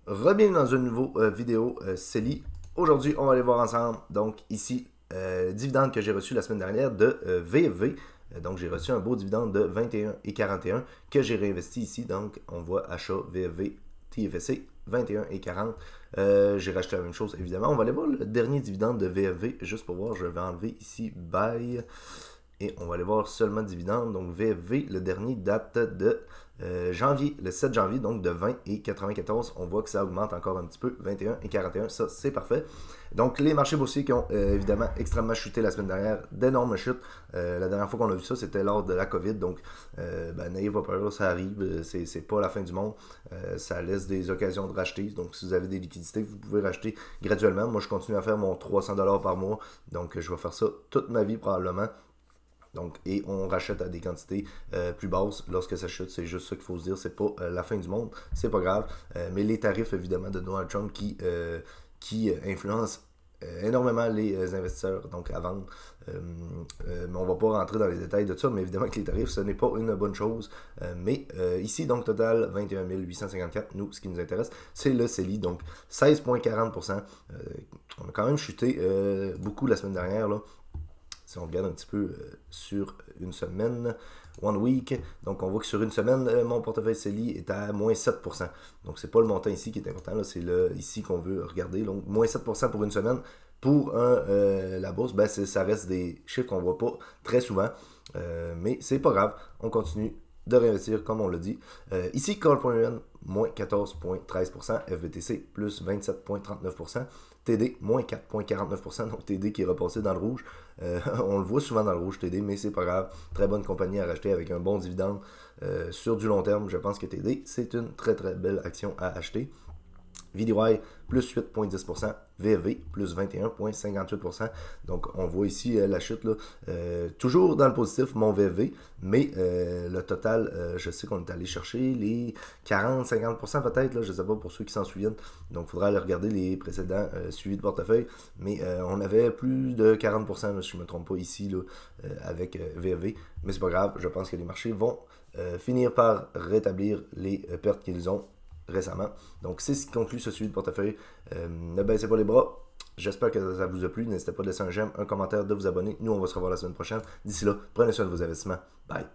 Rebienvenue dans une nouvelle vidéo CELI. Aujourd'hui, on va aller voir ensemble, donc ici, dividende que j'ai reçu la semaine dernière de VFV. Donc, j'ai reçu un beau dividende de 21,41 que j'ai réinvesti ici. Donc, on voit achat VFV TFSC 21,40. J'ai racheté la même chose, évidemment. On va aller voir le dernier dividende de VFV, juste pour voir. Je vais enlever ici Buy. Et on va aller voir seulement dividende. Donc VFV, le dernier date de janvier, le 7 janvier, donc de 20,94. On voit que ça augmente encore un petit peu, 21,41. Ça, c'est parfait. Donc les marchés boursiers qui ont évidemment extrêmement chuté la semaine dernière, d'énormes chutes. La dernière fois qu'on a vu ça, c'était lors de la COVID. Donc n'ayez pas peur, ça arrive. C'est pas la fin du monde. Ça laisse des occasions de racheter. Donc si vous avez des liquidités, vous pouvez racheter graduellement. Moi, je continue à faire mon 300$ par mois. Donc je vais faire ça toute ma vie probablement. Donc, et on rachète à des quantités plus basses lorsque ça chute. C'est juste ça qu'il faut se dire. C'est pas la fin du monde. C'est pas grave. Mais les tarifs, évidemment, de Donald Trump qui influencent énormément les investisseurs donc à vendre. Mais on va pas rentrer dans les détails de ça. Mais évidemment que les tarifs, ce n'est pas une bonne chose. Mais ici, donc, total 21 854. Nous, ce qui nous intéresse, c'est le CELI. Donc, 16,40%. On a quand même chuté beaucoup la semaine dernière, là. Si on regarde un petit peu sur une semaine, one week, donc on voit que sur une semaine, mon portefeuille CELI est à moins 7%. Donc c'est pas le montant ici qui est important, c'est ici qu'on veut regarder. Donc moins 7% pour une semaine. Pour la bourse, ben, ça reste des chiffres qu'on voit pas très souvent. Mais c'est pas grave, on continue de réinvestir comme on l'a dit. Ici, Call.un, moins 14,13%, FBTC, plus 27,39%, TD, moins 4,49%, donc TD qui est repassé dans le rouge. On le voit souvent dans le rouge, TD, mais c'est pas grave. Très bonne compagnie à racheter avec un bon dividende sur du long terme. Je pense que TD, c'est une très très belle action à acheter. VDY, plus 8,10%, VFV, plus 21,58%. Donc, on voit ici la chute, là, toujours dans le positif, mon VFV, mais le total, je sais qu'on est allé chercher les 40-50% peut-être, là, je ne sais pas pour ceux qui s'en souviennent. Donc, il faudra aller regarder les précédents suivis de portefeuille, mais on avait plus de 40%, là, si je ne me trompe pas, ici, là, avec VFV. Mais c'est pas grave, je pense que les marchés vont finir par rétablir les pertes qu'ils ont récemment. Donc, c'est ce qui conclut ce suivi de portefeuille. Ne baissez pas les bras. J'espère que ça vous a plu. N'hésitez pas à laisser un j'aime, un commentaire, de vous abonner. Nous, on va se revoir la semaine prochaine. D'ici là, prenez soin de vos investissements. Bye.